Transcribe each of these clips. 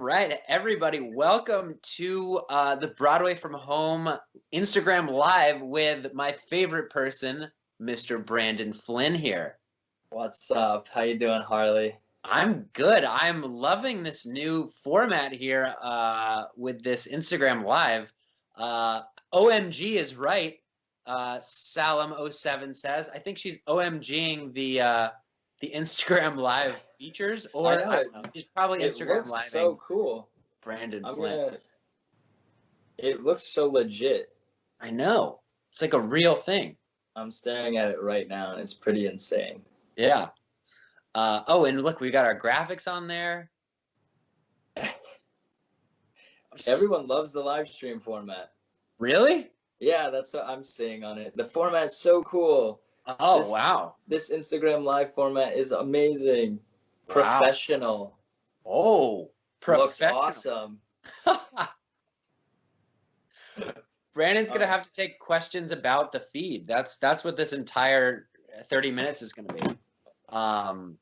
right, everybody, welcome to the Broadway from Home Instagram Live with my favorite person, Mr. Brandon Flynn here. What's up? How you doing, Harley? I'm good. I'm loving this new format here with this Instagram Live. OMG is right. Salem07 says. I think she's OMGing the Instagram Live features, I or know I it. don't know, she's probably It Instagram looks so Living cool. Brandon I'm Flynn. gonna. It looks so legit. I know. It's like a real thing. I'm staring at it right now, and it's pretty insane. Yeah. Oh, and look, we got our graphics on there. Everyone loves the live stream format. Really? Yeah, that's what I'm seeing on it. The format's so cool. Oh, wow. This Instagram live format is amazing. Wow. Professional. Oh, Looks professional. awesome. Brandon's gonna have to take questions about the feed. That's what this entire 30 minutes is gonna be. I'm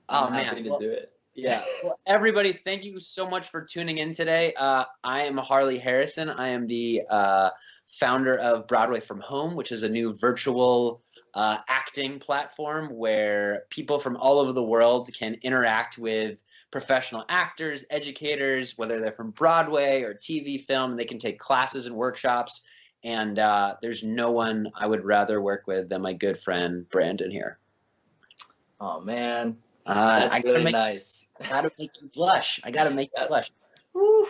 happy to do it. Yeah. Well, everybody, thank you so much for tuning in today. I am Harley Harrison. I am the founder of Broadway from Home, which is a new virtual acting platform where people from all over the world can interact with professional actors, educators, whether they're from Broadway or TV, film, and they can take classes and workshops. And there's no one I would rather work with than my good friend Brandon here. Oh man, that's really nice. I gotta make you blush. I gotta make you blush. Woo.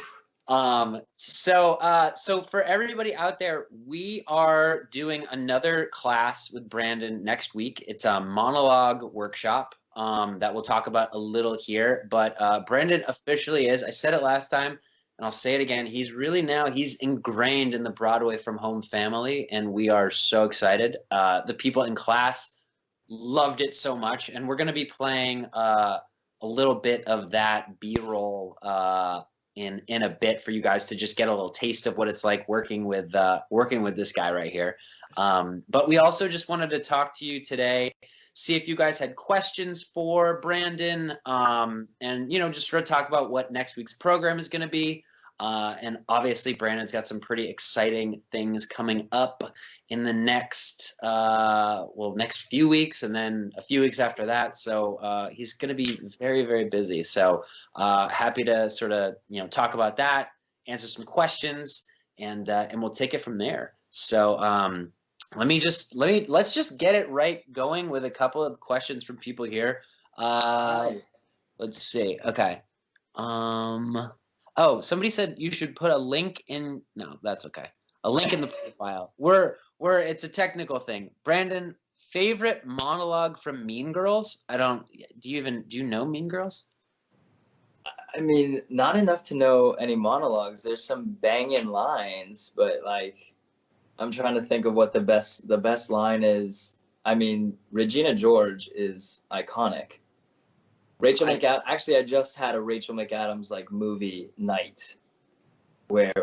So for everybody out there, we are doing another class with Brandon next week. It's a monologue workshop that we'll talk about a little here. But Brandon officially is, I said it last time, and I'll say it again, he's ingrained in the Broadway from Home family, and we are so excited. The people in class loved it so much, and we're going to be playing a little bit of that B-roll in a bit for you guys to just get a little taste of what it's like working with this guy right here. But we also just wanted to talk to you today, see if you guys had questions for Brandon, and just sort of talk about what next week's program is going to be. And obviously, Brandon's got some pretty exciting things coming up in the next few weeks, and then a few weeks after that. So he's going to be very, very busy. So happy to sort of talk about that, answer some questions, and we'll take it from there. So let's just get it right going with a couple of questions from people here. Let's see. Okay. Oh, somebody said you should put a link in. No, that's okay. A link in the profile. It's a technical thing. Brandon, favorite monologue from Mean Girls? Do you know Mean Girls? I mean, not enough to know any monologues. There's some banging lines, but like, I'm trying to think of what the best line is. I mean, Regina George is iconic. Rachel McAdams. Actually, I just had a Rachel McAdams like movie night, where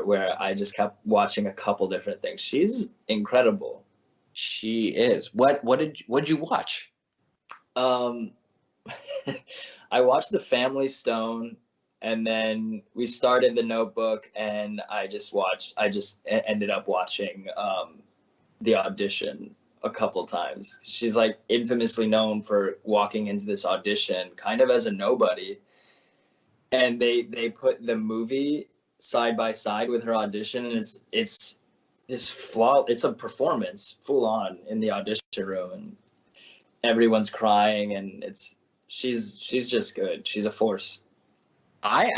I just kept watching a couple different things. She's incredible. She is. What'd you watch? I watched The Family Stone, and then we started The Notebook, and I just ended up watching The Audition a couple times. She's like infamously known for walking into this audition kind of as a nobody, and they put the movie side by side with her audition, and it's a performance full on in the audition room, and everyone's crying, and she's just good. She's a force. I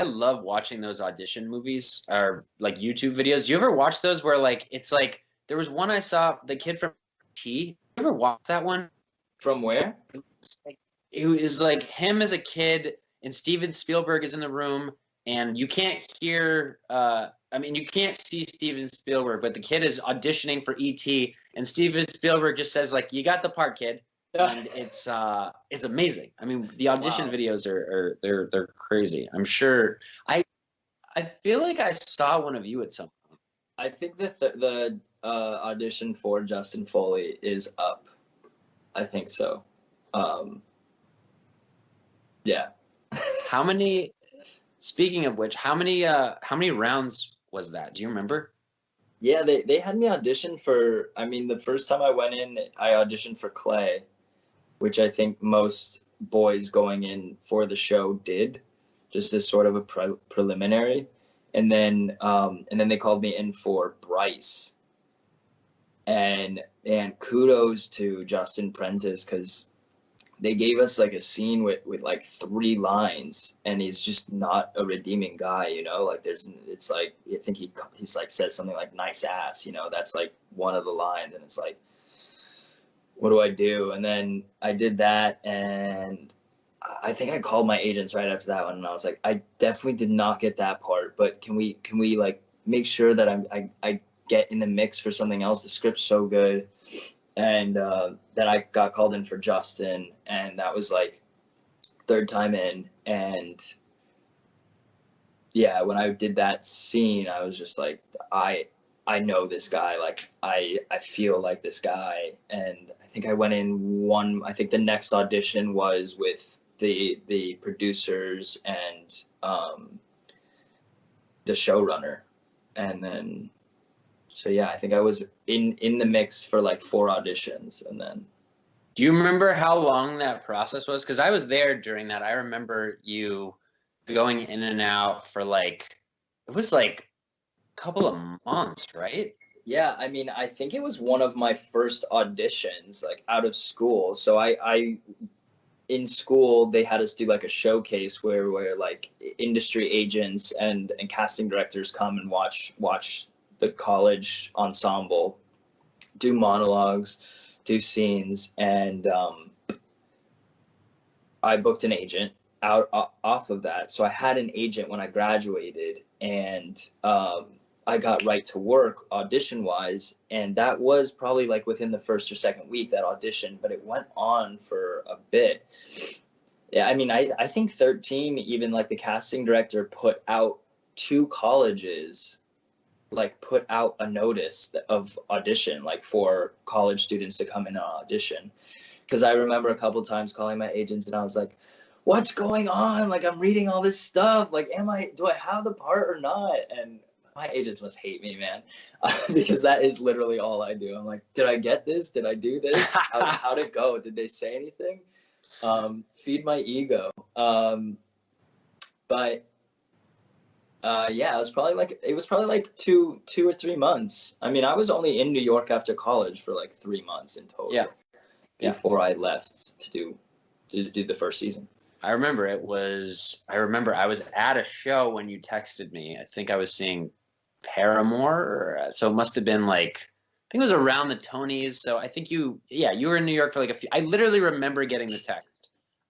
love watching those audition movies or like YouTube videos. Do you ever watch those where like it's like there was one I saw, the kid from T. You ever watch that one? From where? It was like him as a kid, and Steven Spielberg is in the room, and you can't hear. You can't see Steven Spielberg, but the kid is auditioning for E.T. and Steven Spielberg just says like, "You got the part, kid." And it's amazing. I mean, the audition videos they're crazy. I'm sure. I feel like I saw one of you at some point. I think that the audition for Justin Foley is up. I think so. Yeah. How many? Speaking of which, how many rounds was that? Do you remember? Yeah, they had me audition for. I mean, the first time I went in, I auditioned for Clay, which I think most boys going in for the show did, just as sort of a preliminary, and then they called me in for Bryce, and kudos to Justin Prentice because they gave us like a scene with like 3 lines, and he's just not a redeeming guy, you know. Like it's like I think he's like said something like "nice ass," you know. That's like one of the lines, and it's like, what do I do? And then I did that, and I think I called my agents right after that one, and I was like, I definitely did not get that part, but can we like make sure that I get in the mix for something else? The script's so good, and then I got called in for Justin, and that was like third time in, and yeah, when I did that scene, I was just like, I know this guy, like I feel like this guy, and I think I went in one. I think the next audition was with the producers and the showrunner, and then so yeah, I think I was in the mix for like 4 auditions, and then Do you remember how long that process was? Because I was there during that. I remember you going in and out for like it was like a couple of months, right? yeah, I mean, I think it was one of my first auditions, like out of school. So I in school they had us do like a showcase where like industry agents and casting directors come and watch the college ensemble do monologues, do scenes, and I booked an agent out off of that. So I had an agent when I graduated, and I got right to work audition wise, and that was probably like within the first or second week that audition, but it went on for a bit. Yeah, I mean, I think 13, even like the casting director put out 2 colleges, like put out a notice of audition, like for college students to come in and audition. Because I remember a couple times calling my agents and I was like, what's going on? Like, I'm reading all this stuff. Like, do I have the part or not? And my agents must hate me, man, because that is literally all I do. I'm like, did I get this? Did I do this? How'd it go? Did they say anything? Feed my ego. But yeah, it was probably like 2 or 3 months. I mean, I was only in New York after college for like 3 months in total. Yeah. Before I left to do the first season. I remember I remember I was at a show when you texted me. I think I was seeing Paramore, so it must have been like I think it was around the Tonys. So I think you were in New York for like a few. I literally remember getting the text.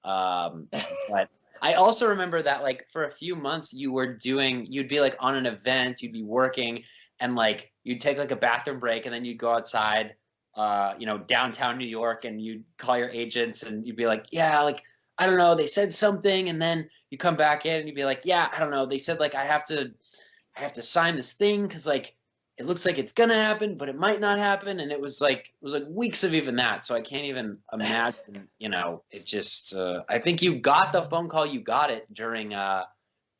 But I also remember that like for a few months you'd be like on an event, you'd be working, and like you'd take like a bathroom break, and then you'd go outside, downtown New York, and you'd call your agents, and you'd be like, yeah, like I don't know, they said something, and then you come back in, and you'd be like, yeah, I don't know, they said like I have to sign this thing because like it looks like it's gonna happen, but it might not happen. And it was like weeks of even that. So I can't even imagine, it just I think you got the phone call, you got it during an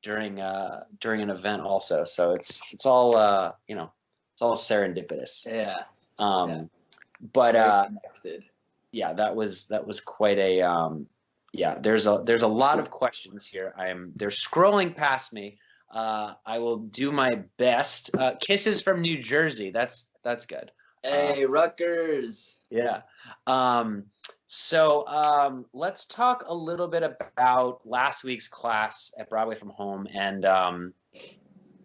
event also. So it's all it's all serendipitous. Yeah. Um but Connected. yeah, that was quite a yeah, there's a lot of questions here. They're scrolling past me. I will do my best. Kisses from New Jersey. That's good. Hey, Rutgers. Yeah. Let's talk a little bit about last week's class at Broadway from Home. And I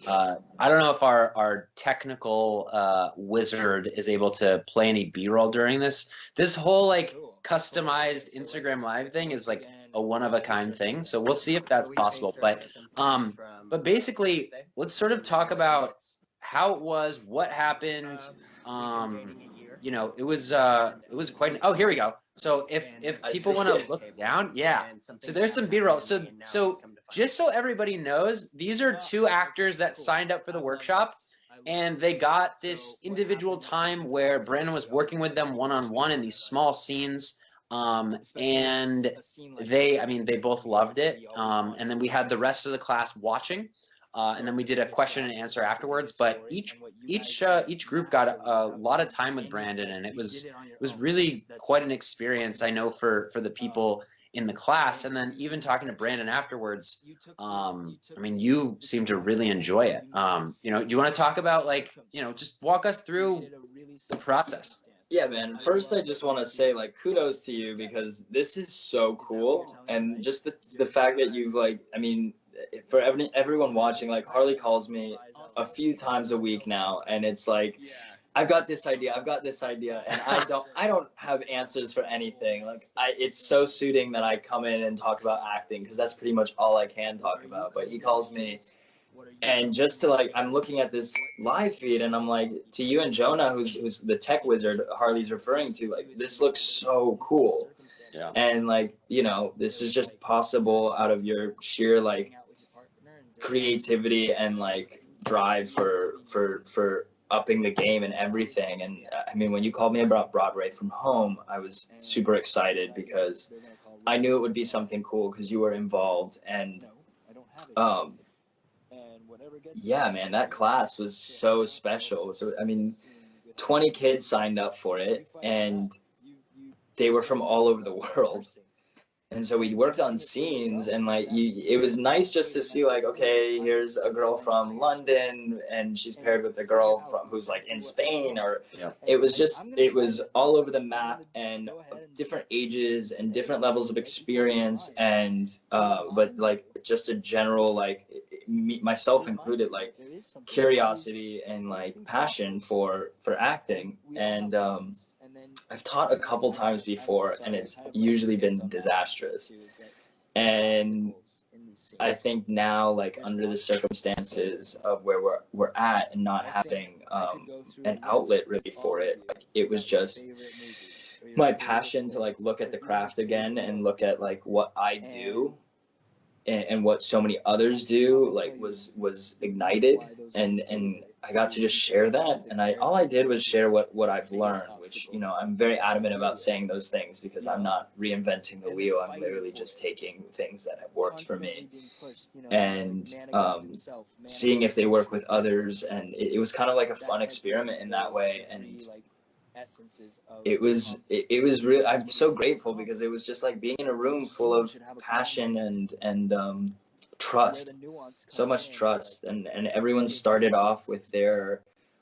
don't know if our technical wizard is able to play any B-roll during this. This whole like customized Instagram Live thing is like a one-of-a-kind thing. So we'll see if that's possible. But basically, let's sort of talk about how it was, what happened. It was quite. Oh, here we go. So if people want to look down, yeah. So there's some B-roll. So just so everybody knows, these are 2 actors that signed up for the workshop, and they got this individual time where Brandon was working with them one-on-one in these small scenes. And they both loved it. And then we had the rest of the class watching, and then we did a question and answer afterwards. But each group got a lot of time with Brandon, and it was really quite an experience. I know for the people in the class, and then even talking to Brandon afterwards. You seem to really enjoy it. You want to talk about just walk us through the process. Yeah, man. First, I just want to say, like, kudos to you because this is so cool. And just the fact that you've, like, I mean, for everyone watching, like, Harley calls me a few times a week now. And it's like, I've got this idea. I've got this idea. And I don't have answers for anything. Like, it's so suiting that I come in and talk about acting because that's pretty much all I can talk about. But he calls me. And just to like, I'm looking at this live feed and I'm like, to you and Jonah, who's the tech wizard Harley's referring to, like, this looks so cool. Yeah. And like, this is just possible out of your sheer like creativity and like drive for upping the game and everything. And I mean, when you called me about Broadway from Home, I was super excited because I knew it would be something cool because you were involved. And yeah, man, that class was so special. So, I mean, 20 kids signed up for it, and they were from all over the world. And so we worked on scenes, and like, it was nice just to see, like, okay, here's a girl from London, and she's paired with a girl who's like in Spain, or it was all over the map, and different ages and different levels of experience, and but like just a general like myself included, like curiosity and like passion for acting. And I've taught a couple times before, and it's usually been disastrous. And I think now, like under the circumstances of where we're at, and not having an outlet really for it, like, it was just my passion to like look at the craft again and look at like what I do and what so many others do, like was ignited, and I got to just share that. And all I did was share what I've learned, which, I'm very adamant about saying those things because I'm not reinventing the wheel. I'm literally just taking things that have worked for me and seeing if they work with others. And it was kind of like a fun experiment in that way. And it was really, I'm so grateful because it was just like being in a room full of passion and trust, so much trust, and everyone started off with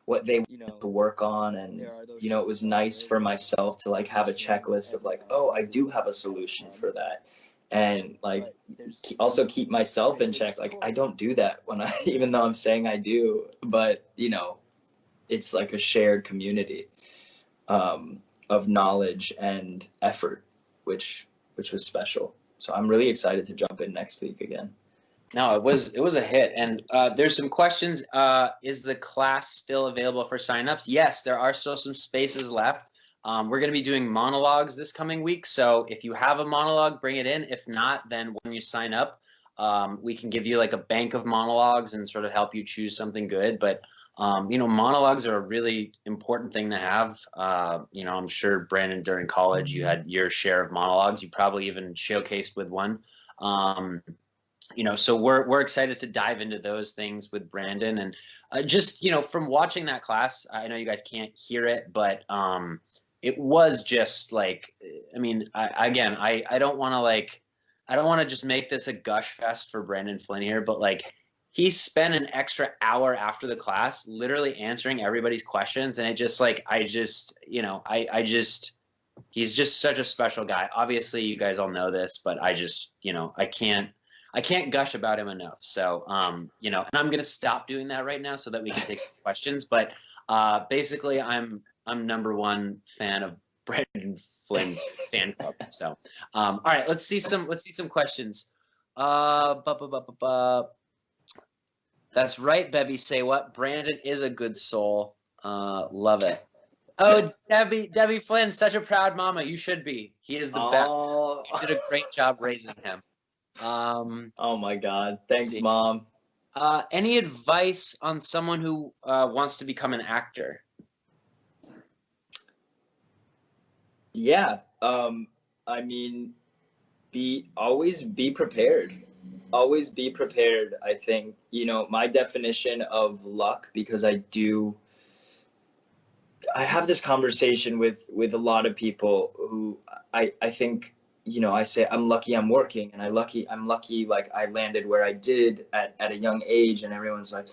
what they wanted to work on. And it was nice for myself to like have a checklist of like, oh, I do have a solution for that. And like also keep myself in check, like I don't do that when I even though I'm saying I do, but it's like a shared community of knowledge and effort, which was special. So I'm really excited to jump in next week again. No, it was a hit. And there's some questions. Is the class still available for signups? Yes, there are still some spaces left. We're going to be doing monologues this coming week. So if you have a monologue, bring it in. If not, then when you sign up, we can give you like a bank of monologues and sort of help you choose something good. But monologues are a really important thing to have. I'm sure, Brandon, during college, you had your share of monologues. You probably even showcased with one. So we're excited to dive into those things with Brandon. And just, from watching that class, I know you guys can't hear it, but it was just like, I mean, I don't want to I don't want to just make this a gush fest for Brandon Flynn here, but like, he spent an extra hour after the class literally answering everybody's questions. And it just like, he's just such a special guy. Obviously you guys all know this, but I just, I can't gush about him enough. So, and I'm going to stop doing that right now so that we can take some questions. But basically I'm number one fan of Brandon Flynn's fan club. So, all right, let's see some questions. That's right, Bebby. Say what? Brandon is a good soul. Love it. Oh, Debbie Flynn, such a proud mama. You should be. He is the best. You did a great job raising him. Oh my God. Thanks, Mom. Any advice on someone who wants to become an actor? Yeah. I mean, always be prepared. Always be prepared. I think, my definition of luck, because I have this conversation with a lot of people who I think, I say I'm lucky I'm working, and I'm lucky like I landed where I did at a young age, and everyone's like,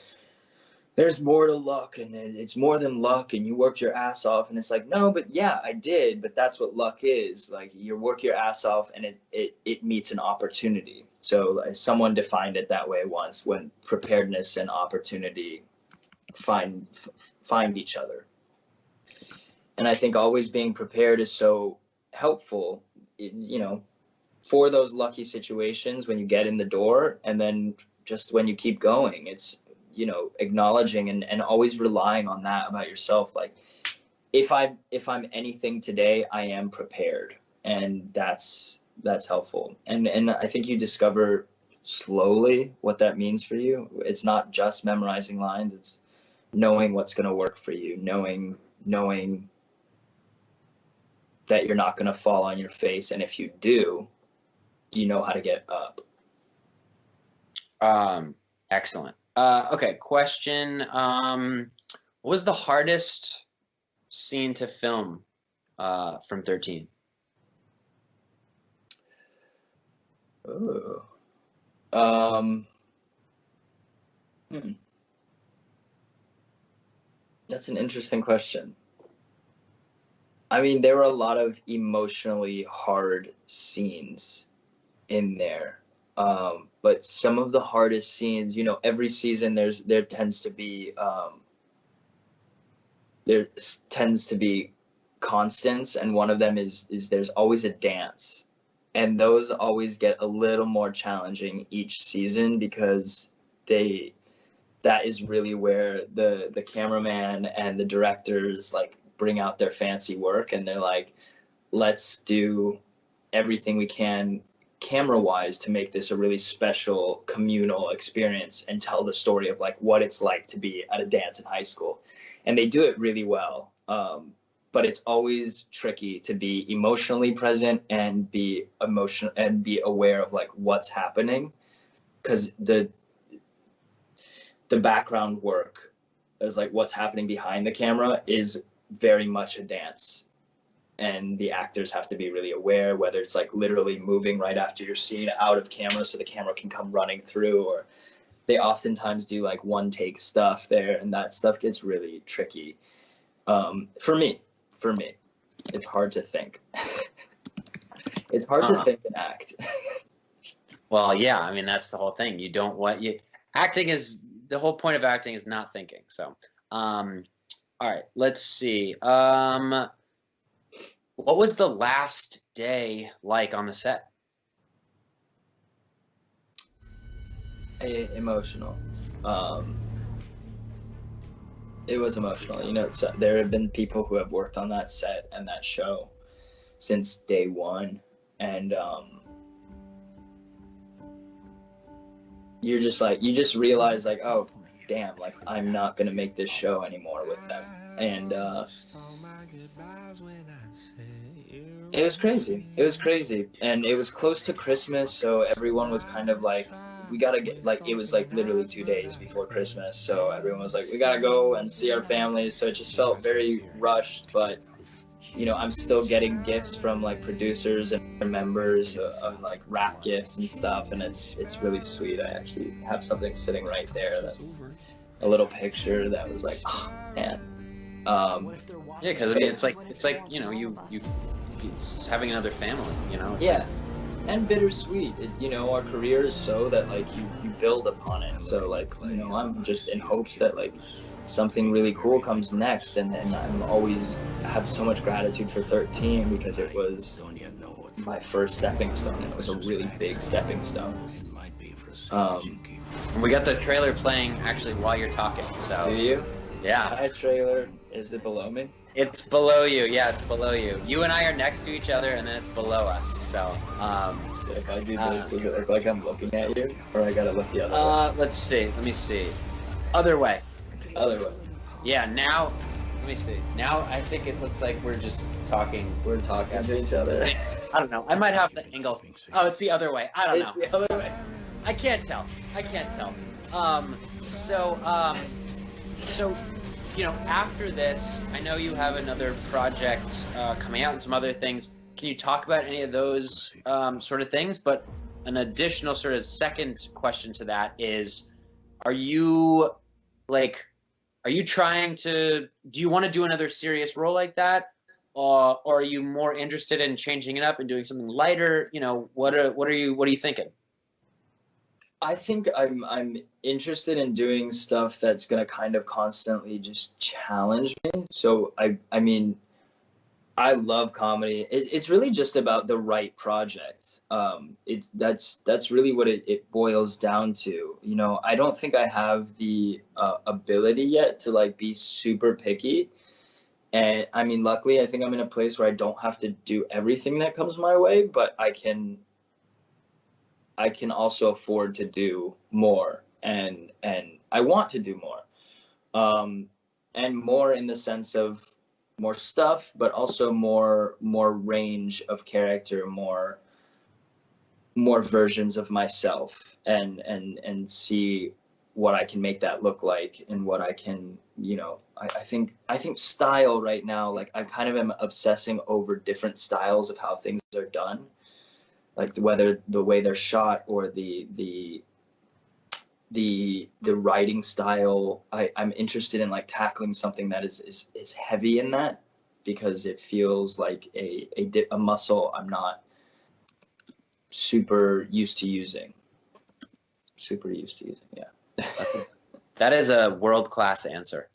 there's more to luck, and it's more than luck, and you worked your ass off. And it's like, no, but yeah, I did, but that's what luck is. Like, you work your ass off, and it meets an opportunity. So someone defined it that way once, when preparedness and opportunity find each other. And I think always being prepared is so helpful, for those lucky situations when you get in the door, and then just when you keep going. It's, acknowledging and always relying on that about yourself. Like, if I'm anything today, I am prepared, and that's helpful. And I think you discover slowly what that means for you. It's not just memorizing lines. It's knowing what's going to work for you, knowing that you're not going to fall on your face, and if you do, you know how to get up. Excellent. Okay, question. What was the hardest scene to film from 13? Oh. That's an interesting question. I mean, there were a lot of emotionally hard scenes in there. But some of the hardest scenes, every season there tends to be constants, and one of them is there's always a dance, and those always get a little more challenging each season, because that is really where the cameraman and the directors like bring out their fancy work, and they're like, let's do everything we can camera-wise to make this a really special communal experience, and tell the story of like what it's like to be at a dance in high school. And they do it really well. But it's always tricky to be emotionally present and be aware of like what's happening, because the background work is like what's happening behind the camera is very much a dance, and the actors have to be really aware, whether it's like literally moving right after your scene out of camera so the camera can come running through, or they oftentimes do like one take stuff there, and that stuff gets really tricky. For me, it's hard to think. It's hard to think and act. Well, yeah, I mean, that's the whole thing. The whole point of acting is not thinking. So, all right, let's see. What was the last day like on the set? Emotional. It was emotional. There have been people who have worked on that set and that show since day one, and you just realize like, oh damn, like I'm not gonna make this show anymore with them. And it was crazy. And it was close to Christmas, so everyone was kind of like, we gotta get, like, it was like literally 2 days before Christmas, so everyone was like, we gotta go and see our families. So it just felt very rushed, but I'm still getting gifts from like producers and members of like rap gifts and stuff, and it's really sweet. I actually have something sitting right there that's a little picture that was like, oh man. Yeah, because I mean, it's like you it's having another family, It's yeah, and bittersweet. Our career is so that like you build upon it. So like, I'm just in hopes that like something really cool comes next, and I'm always have so much gratitude for 13, because it was my first stepping stone, and it was a really big stepping stone. We got the trailer playing actually while you're talking. So do you? Yeah. Hi, trailer. Is it below me? It's below you. Yeah, it's below you. You and I are next to each other, and then it's below us. So, if I do this, does it look like I'm looking at you, or I gotta look the other way? Let's see. Let me see. Other way. Other way. Yeah. Now, Let me see. Now I think it looks like we're just talking. We're talking to each other. I don't know. I might have the angles. Oh, it's the other way. I don't know. It's the other way. I can't tell. I can't tell. So you know, after this, I know you have another project coming out and some other things. Can you talk about any of those sort of things? But an additional sort of second question to that is, are you like, are you trying to, do you want to do another serious role like that? Or are you more interested in changing it up and doing something lighter? You know, what are you thinking? I think I'm interested in doing stuff that's gonna kind of constantly just challenge me. So I mean, I love comedy. It's really just about the right project. It's that's really what it boils down to. You know, I don't think I have the ability yet to like be super picky. And I mean, luckily, I think I'm in a place where I don't have to do everything that comes my way, but I can also afford to do more, and I want to do more, and more in the sense of more stuff, but also more range of character, more versions of myself, and see what I can make that look like, and what I can, you know, I think style right now, like I kind of am obsessing over different styles of how things are done, like whether the way they're shot or the writing style. I'm interested in like tackling something that is heavy in that, because it feels like a muscle I'm not super used to using. Yeah. That is a world-class answer.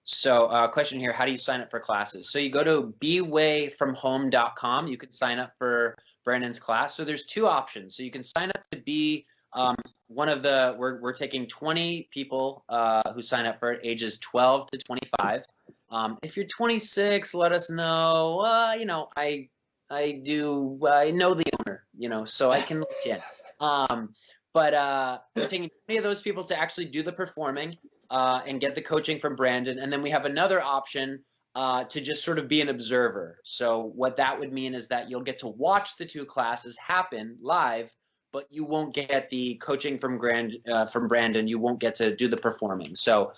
So question here, how do you sign up for classes? So you go to bewayfromhome.com. You can sign up for Brandon's class. So there's two options. So you can sign up to be one of the, we're taking 20 people who sign up for it, ages 12 to 25. If you're 26, let us know. You know, I know the owner, you know, so I can look in. But we're taking 20 of those people to actually do the performing and get the coaching from Brandon. And then we have another option to just sort of be an observer. So what that would mean is that you'll get to watch the two classes happen live, but you won't get the coaching from Brandon. You won't get to do the performing. So,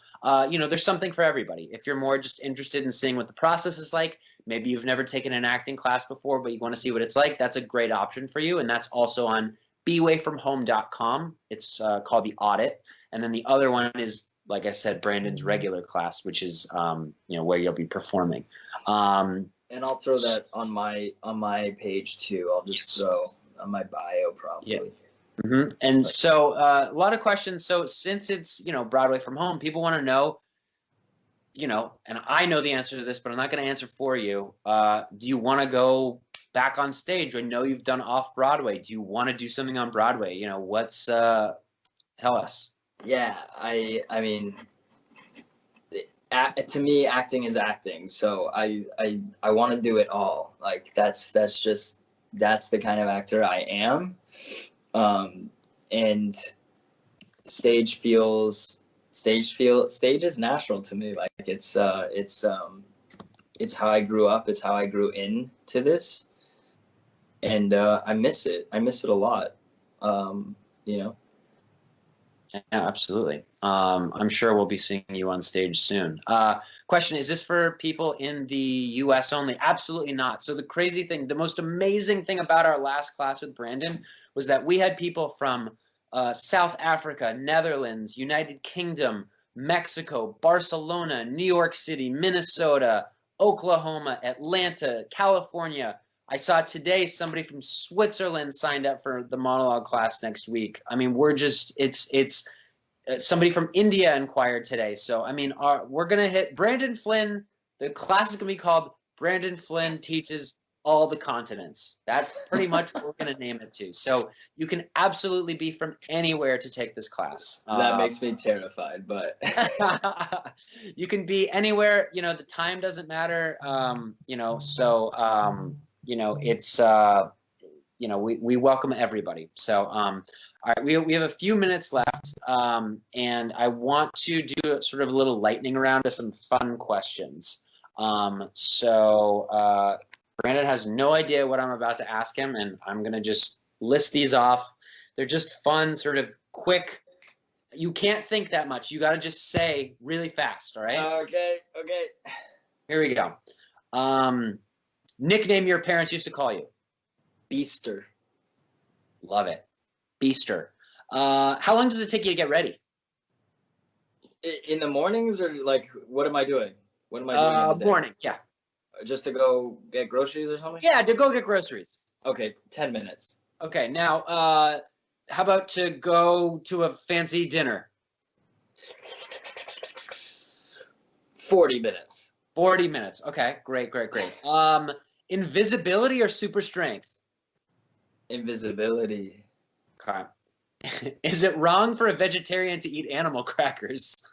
you know, there's something for everybody. If you're more just interested in seeing what the process is like, maybe you've never taken an acting class before, but you want to see what it's like, that's a great option for you. And that's also on bewayfromhome.com. It's called The Audit. And then the other one is, like I said, Brandon's regular class, which is, you know, where you'll be performing. And I'll throw that on my page too. I'll just throw on my bio probably. Yeah. Mm-hmm. And so a lot of questions. So since it's, you know, Broadway from home, people want to know, you know, and I know the answer to this, but I'm not going to answer for you. Do you want to go back on stage? I know you've done off Broadway. Do you want to do something on Broadway? You know, what's tell us. Yeah, I mean, to me, acting is acting. So I want to do it all. Like that's the kind of actor I am. And stage is natural to me. Like it's how I grew up. It's how I grew into this, and I miss it. I miss it a lot. You know. Yeah, absolutely. I'm sure we'll be seeing you on stage soon. Question, is this for people in the US only? Absolutely not. So the crazy thing, the most amazing thing about our last class with Brandon was that we had people from South Africa, Netherlands, United Kingdom, Mexico, Barcelona, New York City, Minnesota, Oklahoma, Atlanta, California. I saw today somebody from Switzerland signed up for the monologue class next week. I mean, we're just, it's somebody from India inquired today. So, I mean, we're going to hit Brandon Flynn. The class is going to be called Brandon Flynn Teaches All the Continents. That's pretty much what we're going to name it to. So you can absolutely be from anywhere to take this class. That makes me terrified, but you can be anywhere, you know, the time doesn't matter. You know, so, you know, it's we welcome everybody. So, all right, we have a few minutes left, and I want to do sort of a little lightning round of some fun questions. So Brandon has no idea what I'm about to ask him, and I'm gonna just list these off. They're just fun, sort of quick. You can't think that much. You got to just say really fast. All right. Okay. Here we go. Nickname your parents used to call you. Beaster. Love it. Beaster. How long does it take you to get ready? In the mornings, or like, what am I doing? What am I doing in the day? Morning. Yeah. Just to go get groceries or something? Yeah, to go get groceries. Okay, 10 minutes. Okay. Now, how about to go to a fancy dinner? 40 minutes. 40 minutes. Okay. Great. Invisibility or super strength? Invisibility. Okay. Is it wrong for a vegetarian to eat animal crackers?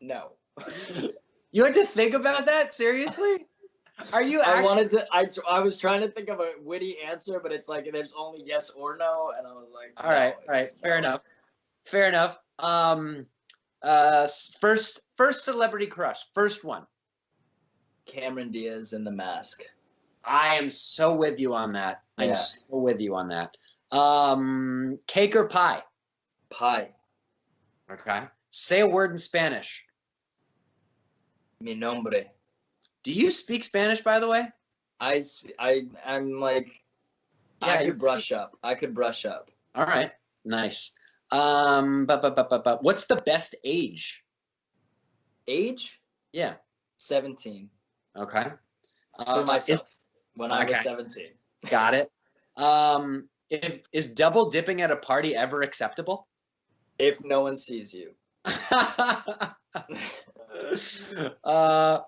No. You had to think about that? Seriously? Are you actually... I was trying to think of a witty answer, but it's like there's only yes or no, and I was like, all right, fair enough. First celebrity crush, first one. Cameron Diaz in The Mask. I am so with you on that. I'm so with you on that. Cake or pie? Pie. Okay. Say a word in Spanish. Mi nombre. Do you speak Spanish, by the way? I'm like, yeah, I could brush up. All right. Nice. But what's the best age? Age? Yeah. 17. Okay. For myself. When I was 17. Got it. Is double dipping at a party ever acceptable? If no one sees you.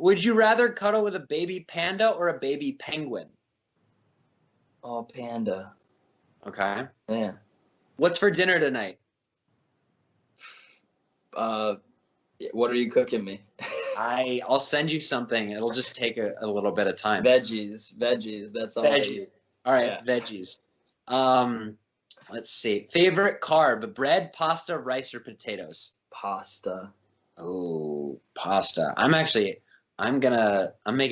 Would you rather cuddle with a baby panda or a baby penguin? Oh, panda. Okay. Yeah. What's for dinner tonight? What are you cooking me? I'll send you something. It'll just take a little bit of time. Veggies. That's all I eat. All right, yeah. Veggies. Let's see. Favorite carb: bread, pasta, rice, or potatoes? Pasta. Oh, pasta. I'm making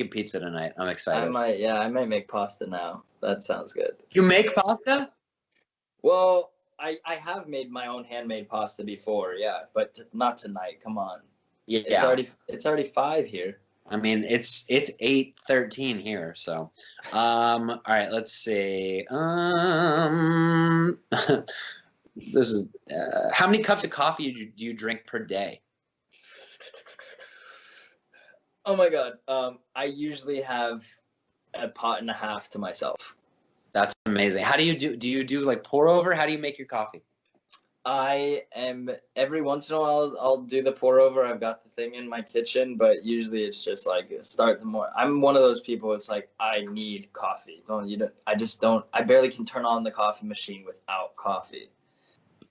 pizza tonight. I'm excited. I might make pasta now. That sounds good. You make pasta? Well, I have made my own handmade pasta before, yeah, but not tonight. Come on. Yeah. It's already 5 here. I mean, it's 8:13 here, so all right, let's see. This is how many cups of coffee do you drink per day? Oh my god. I usually have a pot and a half to myself. That's amazing. How do you do like pour over? How do you make your coffee? Every once in a while I'll do the pour over. I've got the thing in my kitchen, but usually it's just like I'm one of those people. It's like I need coffee. I barely can turn on the coffee machine without coffee.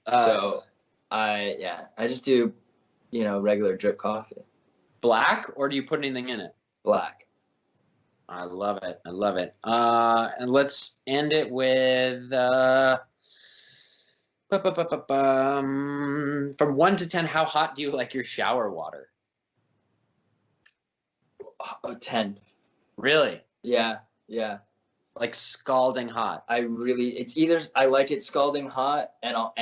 So I just do, regular drip coffee. Black, or do you put anything in it? Black. I love it. And let's end it with from 1 to 10, how hot do you like your shower water? 10. Really? Yeah. Like scalding hot. It's either I like it scalding hot and I'll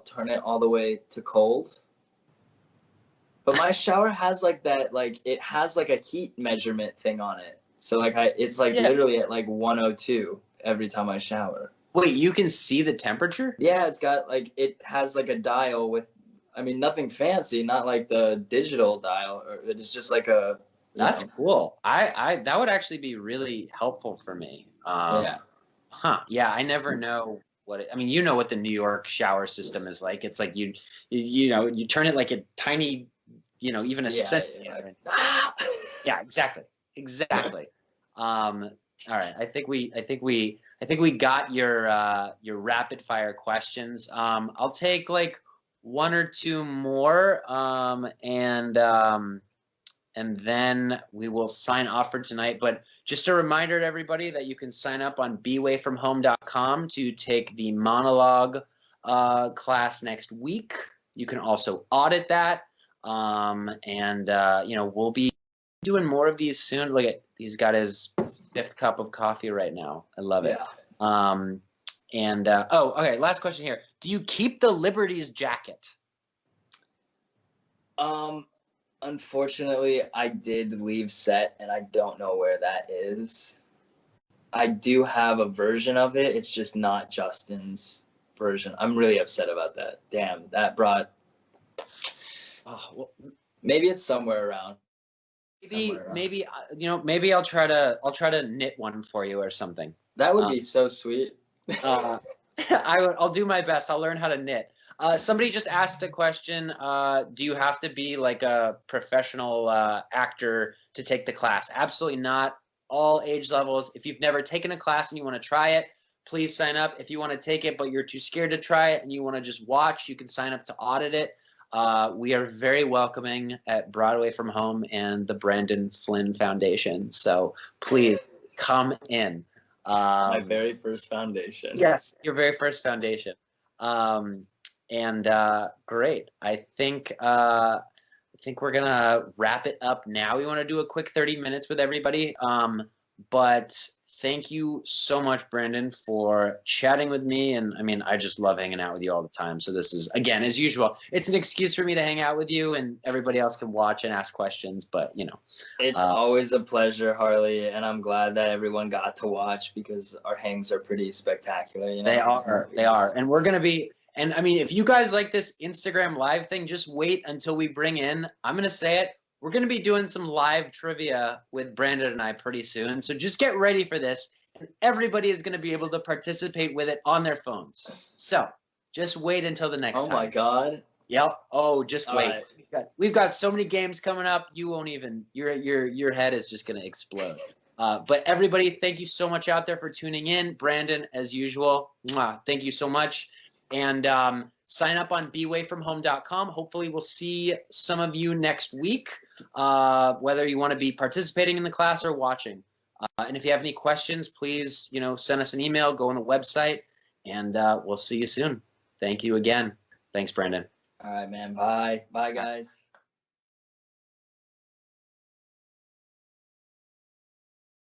turn it all the way to cold. But my shower has it has like a heat measurement thing on it. So literally at like 102 every time I shower. Wait, you can see the temperature? Yeah, it has like a dial with, nothing fancy, not like the digital dial, or it's just like a. That's cool. That would actually be really helpful for me. Yeah. Yeah, I never know what you know what the New York shower system is like. It's like you turn it like a tiny, even a centimeter. Yeah, exactly. All right. I think we got your rapid fire questions. I'll take like one or two more. and then we will sign off for tonight. But just a reminder to everybody that you can sign up on bewayfromhome.com to take the monologue class next week. You can also audit that. We'll be doing more of these soon. Look at, he's got his 5th cup of coffee right now. I love it. Okay, last question here. Do you keep the Liberties jacket? Unfortunately, I did leave set, and I don't know where that is. I do have a version of it. It's just not Justin's version. I'm really upset about that. Damn, that brought. Maybe it's somewhere around. Maybe I'll try to knit one for you or something. That would be so sweet. I'll do my best. I'll learn how to knit. Somebody just asked a question. Do you have to be like a professional actor to take the class? Absolutely not. All age levels. If you've never taken a class and you want to try it, please sign up. If you want to take it but you're too scared to try it and you want to just watch, you can sign up to audit it. We are very welcoming at Broadway from Home and the Brandon Flynn Foundation. So please come in. My very first foundation. Yes, your very first foundation. Great. I think we're gonna wrap it up now. We want to do a quick 30 minutes with everybody. But thank you so much, Brandon, for chatting with me. And I mean, I just love hanging out with you all the time. So this is, again, as usual, it's an excuse for me to hang out with you, and everybody else can watch and ask questions. But it's always a pleasure, Harley, and I'm glad that everyone got to watch because our hangs are pretty spectacular. They are, and we're gonna be. And I mean, if you guys like this Instagram live thing, just wait until we bring in. I'm gonna say it. We're going to be doing some live trivia with Brandon and I pretty soon. So just get ready for this. And everybody is going to be able to participate with it on their phones. So just wait until the next time. Oh, my God. Yep. Oh, just wait. Right. We've got so many games coming up. You won't even – your head is just going to explode. But everybody, thank you so much out there for tuning in. Brandon, as usual, thank you so much. And sign up on bewayfromhome.com. Hopefully we'll see some of you next week, whether you want to be participating in the class or watching. And if you have any questions, please, send us an email, go on the website, and we'll see you soon. Thank you again. Thanks, Brandon. All right, man. Bye. Bye, guys.